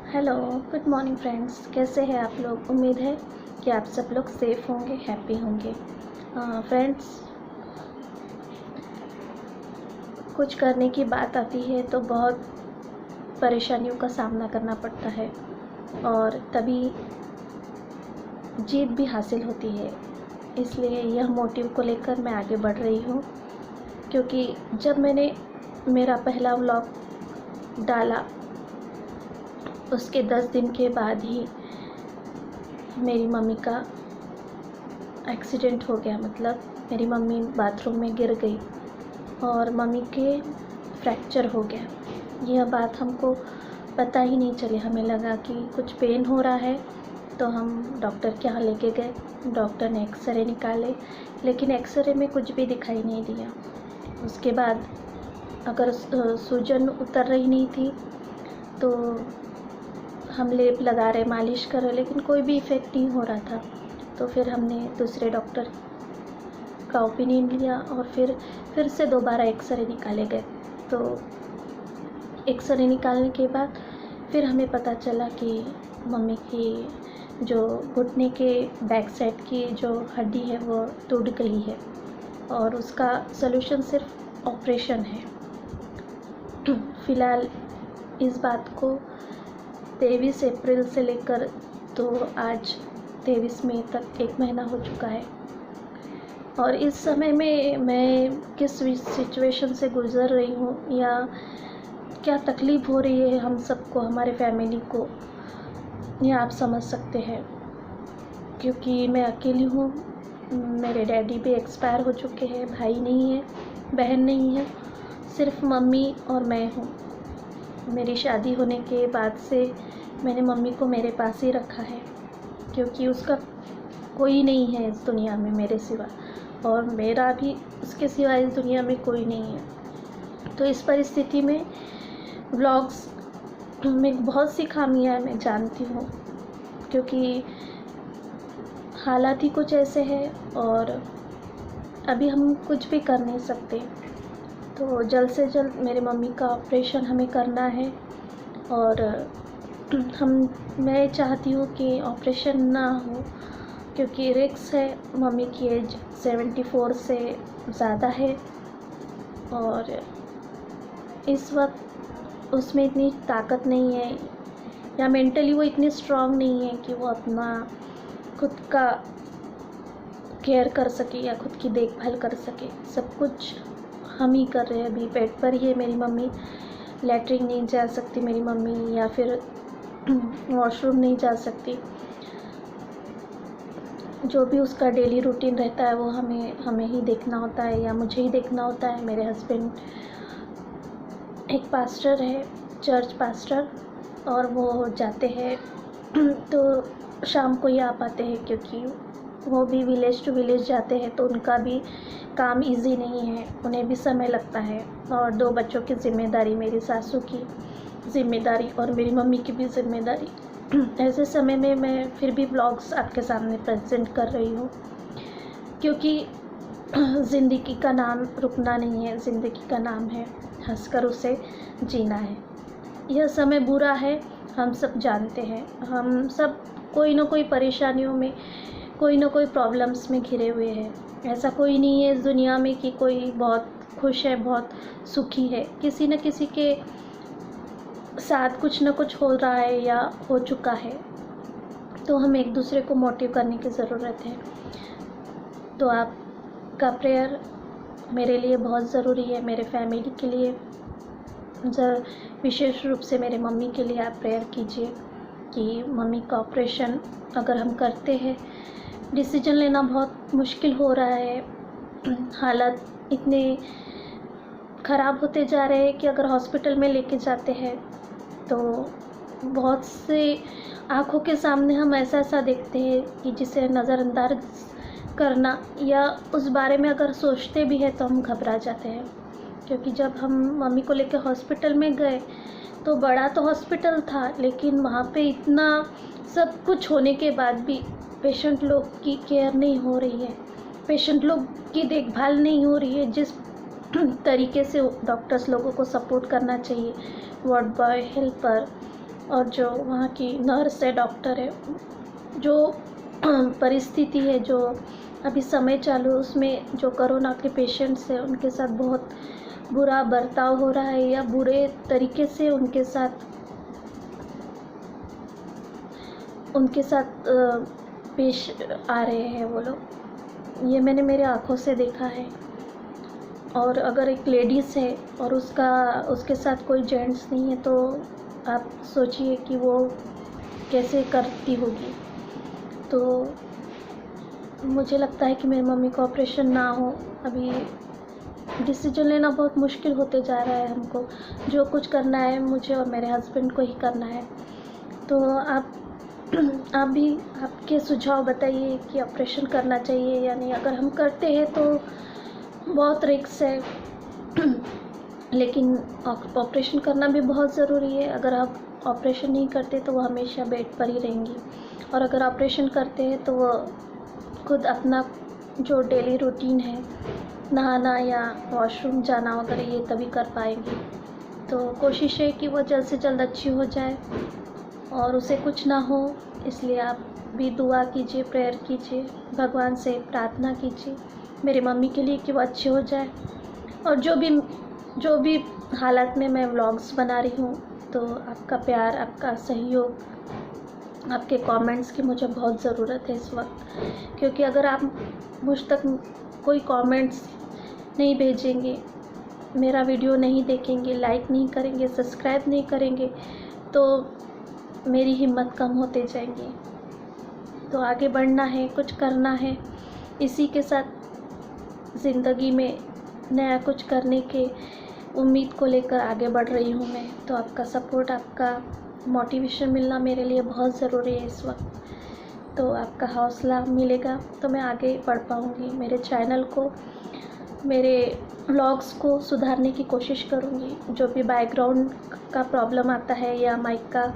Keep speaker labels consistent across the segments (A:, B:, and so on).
A: Hello, good morning friends. कैसे हैं आप लोग? उम्मीद है कि आप सब लोग सेफ़ होंगे, हैप्पी होंगे। फ्रेंड्स, कुछ करने की बात आती है तो बहुत परेशानियों का सामना करना पड़ता है और तभी जीत भी हासिल होती है। इसलिए यह मोटिव को लेकर मैं आगे बढ़ रही हूँ, क्योंकि जब मैंने मेरा पहला व्लॉग डाला उसके 10 दिन के बाद ही मेरी मम्मी का एक्सीडेंट हो गया। मतलब मेरी मम्मी बाथरूम में गिर गई और मम्मी के फ्रैक्चर हो गया। यह बात हमको पता ही नहीं चली। हमें लगा कि कुछ पेन हो रहा है तो हम डॉक्टर के यहाँ लेके गए। डॉक्टर ने एक्सरे निकाले, लेकिन एक्सरे में कुछ भी दिखाई नहीं दिया। उसके बाद अगर सूजन उतर रही नहीं थी तो हम लेप लगा रहे, मालिश कर रहे, लेकिन कोई भी इफ़ेक्ट नहीं हो रहा था। तो फिर हमने दूसरे डॉक्टर का ओपिनियन लिया और फिर से दोबारा एक्सरे निकाले गए। तो एक्सरे निकालने के बाद फिर हमें पता चला कि मम्मी की जो घुटने के बैक साइड की जो हड्डी है वो टूट गई है और उसका सलूशन सिर्फ ऑपरेशन है। फ़िलहाल इस बात को 23 अप्रैल से लेकर तो आज 23 मई तक 1 महीना हो चुका है। और इस समय में मैं किस सिचुएशन से गुज़र रही हूँ या क्या तकलीफ़ हो रही है हम सबको, हमारे फैमिली को, ये आप समझ सकते हैं। क्योंकि मैं अकेली हूँ, मेरे डैडी भी एक्सपायर हो चुके हैं, भाई नहीं है, बहन नहीं है, सिर्फ मम्मी और मैं हूँ। मेरी शादी होने के बाद से मैंने मम्मी को मेरे पास ही रखा है, क्योंकि उसका कोई नहीं है इस दुनिया में मेरे सिवा, और मेरा भी उसके सिवा इस दुनिया में कोई नहीं है। तो इस परिस्थिति में व्लॉग्स में बहुत सी खामियां मैं जानती हूँ, क्योंकि हालात ही कुछ ऐसे हैं और अभी हम कुछ भी कर नहीं सकते। तो जल्द से जल्द मेरे मम्मी का ऑपरेशन हमें करना है और मैं चाहती हूँ कि ऑपरेशन ना हो, क्योंकि रिस्क है। मम्मी की एज 74 से ज़्यादा है और इस वक्त उसमें इतनी ताकत नहीं है या मेंटली वो इतनी स्ट्रांग नहीं है कि वो अपना खुद का केयर कर सके या खुद की देखभाल कर सके। सब कुछ हम ही कर रहे हैं। अभी बेड पर ही है मेरी मम्मी, लैट्रिन नहीं जा सकती मेरी मम्मी, या फिर वॉशरूम नहीं जा सकती। जो भी उसका डेली रूटीन रहता है वो हमें ही देखना होता है या मुझे ही देखना होता है। मेरे हस्बैंड एक पास्टर है, चर्च पास्टर, और वो जाते हैं तो शाम को ही आ पाते हैं, क्योंकि वो भी विलेज टू विलेज जाते हैं तो उनका भी काम इजी नहीं है, उन्हें भी समय लगता है। और 2 बच्चों की ज़िम्मेदारी, मेरी सासू की ज़िम्मेदारी और मेरी मम्मी की भी ज़िम्मेदारी। ऐसे समय में मैं फिर भी व्लॉग्स आपके सामने प्रेजेंट कर रही हूँ, क्योंकि ज़िंदगी का नाम रुकना नहीं है, ज़िंदगी का नाम है हंसकर उसे जीना है। यह समय बुरा है, हम सब जानते हैं। हम सब कोई ना कोई परेशानियों में, कोई ना कोई प्रॉब्लम्स में घिरे हुए हैं। ऐसा कोई नहीं है इस दुनिया में कि कोई बहुत खुश है, बहुत सुखी है। किसी न किसी के साथ कुछ न कुछ हो रहा है या हो चुका है। तो हम एक दूसरे को मोटिव करने की ज़रूरत है। तो आपका प्रेयर मेरे लिए बहुत ज़रूरी है, मेरे फैमिली के लिए, विशेष रूप से मेरे मम्मी के लिए आप प्रेयर कीजिए कि मम्मी का ऑपरेशन अगर हम करते हैं। डिसीजन लेना बहुत मुश्किल हो रहा है। हालात इतने ख़राब होते जा रहे हैं कि अगर हॉस्पिटल में लेके जाते हैं तो बहुत से आँखों के सामने हम ऐसा देखते हैं कि जिसे नज़रअंदाज करना या उस बारे में अगर सोचते भी हैं तो हम घबरा जाते हैं। क्योंकि जब हम मम्मी को लेकर हॉस्पिटल में गए तो बड़ा तो हॉस्पिटल था, लेकिन वहाँ पे इतना सब कुछ होने के बाद भी पेशेंट लोग की केयर नहीं हो रही है, पेशेंट लोग की देखभाल नहीं हो रही है। जिस तरीके से डॉक्टर्स लोगों को सपोर्ट करना चाहिए, वार्ड बॉय, हेल्पर, और जो वहाँ की नर्स है, डॉक्टर है, जो परिस्थिति है, जो अभी समय चालू उसमें जो कोरोना के पेशेंट्स हैं उनके साथ बहुत बुरा बर्ताव हो रहा है या बुरे तरीके से उनके साथ पेश आ रहे हैं वो लोग। ये मैंने मेरे आँखों से देखा है। और अगर एक लेडीज़ है और उसके साथ कोई जेंट्स नहीं है तो आप सोचिए कि वो कैसे करती होगी। तो मुझे लगता है कि मेरी मम्मी का ऑपरेशन ना हो। अभी डिसीजन लेना बहुत मुश्किल होते जा रहा है हमको। जो कुछ करना है मुझे और मेरे हस्बैंड को ही करना है। तो आप भी आपके सुझाव बताइए कि ऑपरेशन करना चाहिए या नहीं। अगर हम करते हैं तो बहुत रिस्क है लेकिन ऑपरेशन करना भी बहुत ज़रूरी है। अगर आप ऑपरेशन नहीं करते तो वो हमेशा बेड पर ही रहेंगी, और अगर ऑपरेशन करते हैं तो वो खुद अपना जो डेली रूटीन है, नहाना या वॉशरूम जाना वगैरह, ये तभी कर पाएंगी। तो कोशिश है कि वो जल्द से जल्द अच्छी हो जाए और उसे कुछ ना हो। इसलिए आप भी दुआ कीजिए, प्रेयर कीजिए, भगवान से प्रार्थना कीजिए मेरी मम्मी के लिए कि वो अच्छी हो जाए। और जो भी हालत में मैं व्लॉग्स बना रही हूँ, तो आपका प्यार, आपका सहयोग, आपके कमेंट्स की मुझे बहुत ज़रूरत है इस वक्त। क्योंकि अगर आप मुझ तक कोई कमेंट्स नहीं भेजेंगे, मेरा वीडियो नहीं देखेंगे, लाइक नहीं करेंगे, सब्सक्राइब नहीं करेंगे, तो मेरी हिम्मत कम होते जाएंगी। तो आगे बढ़ना है, कुछ करना है। इसी के साथ ज़िंदगी में नया कुछ करने के उम्मीद को लेकर आगे बढ़ रही हूँ मैं। तो आपका सपोर्ट, आपका मोटिवेशन मिलना मेरे लिए बहुत ज़रूरी है इस वक्त। तो आपका हौसला मिलेगा तो मैं आगे बढ़ पाऊँगी। मेरे चैनल को, मेरे व्लॉग्स को सुधारने की कोशिश करूँगी। जो भी बैकग्राउंड का प्रॉब्लम आता है या माइक का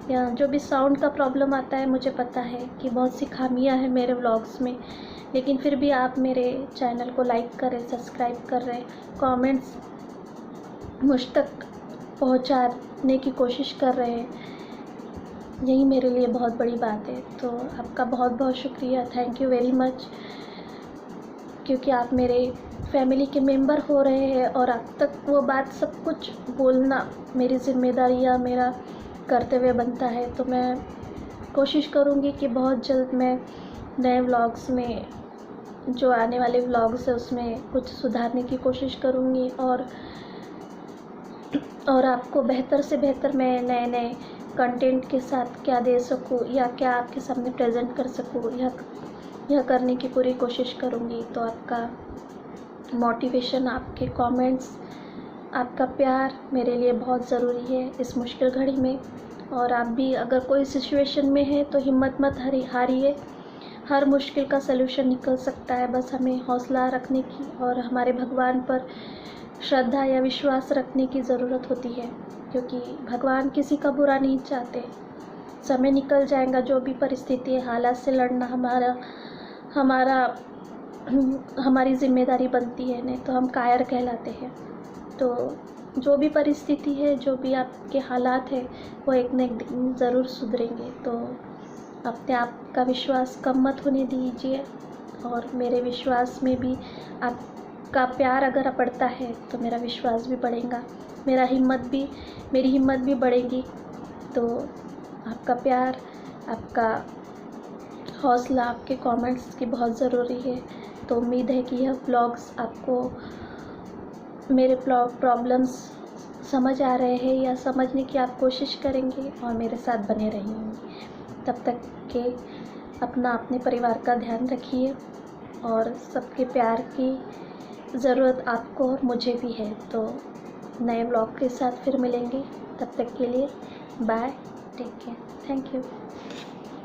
A: या जो भी साउंड का प्रॉब्लम आता है, मुझे पता है कि बहुत सी खामियां हैं मेरे व्लॉग्स में, लेकिन फिर भी आप मेरे चैनल को लाइक कर रहे, सब्सक्राइब कर रहे, कमेंट्स मुझ तक पहुंचाने की कोशिश कर रहे हैं। यही मेरे लिए बहुत बड़ी बात है। तो आपका बहुत बहुत शुक्रिया, थैंक यू वेरी मच, क्योंकि आप मेरे फैमिली के मेंबर हो रहे हैं और अब तक वो बात सब कुछ बोलना मेरी ज़िम्मेदारी या मेरा कर्तव्य बनता है। तो मैं कोशिश करूँगी कि बहुत जल्द मैं नए व्लॉग्स में, जो आने वाले व्लॉग्स है उसमें कुछ सुधारने की कोशिश करूँगी और आपको बेहतर से बेहतर मैं नए कंटेंट के साथ क्या दे सकूँ या क्या आपके सामने प्रेजेंट कर सकूँ, यह करने की पूरी कोशिश करूँगी। तो आपका मोटिवेशन, आपके कमेंट्स, आपका प्यार मेरे लिए बहुत ज़रूरी है इस मुश्किल घड़ी में। और आप भी अगर कोई सिचुएशन में है तो हिम्मत मत हारिए। हर मुश्किल का सलूशन निकल सकता है, बस हमें हौसला रखने की और हमारे भगवान पर श्रद्धा या विश्वास रखने की ज़रूरत होती है, क्योंकि भगवान किसी का बुरा नहीं चाहते। समय निकल जाएगा, जो भी परिस्थिति है, हालात से लड़ना हमारी ज़िम्मेदारी बनती है, नहीं तो हम कायर कहलाते हैं। तो जो भी परिस्थिति है, जो भी आपके हालात है, वो एक न एक दिन ज़रूर सुधरेंगे। तो अपने आप का विश्वास कम मत होने दीजिए, और मेरे विश्वास में भी आपका प्यार अगर बढ़ता है तो मेरा विश्वास भी बढ़ेगा, मेरी हिम्मत भी बढ़ेगी। तो आपका प्यार, आपका हौसला, आपके कमेंट्स की बहुत ज़रूरी है। तो उम्मीद है कि यह व्लॉग्स आपको मेरे प्रॉब्लम्स समझ आ रहे हैं या समझने की आप कोशिश करेंगे और मेरे साथ बने रहेंगे। तब तक के अपने परिवार का ध्यान रखिए, और सबके प्यार की ज़रूरत आपको और मुझे भी है। तो नए व्लॉग के साथ फिर मिलेंगे, तब तक के लिए bye, take care, thank you.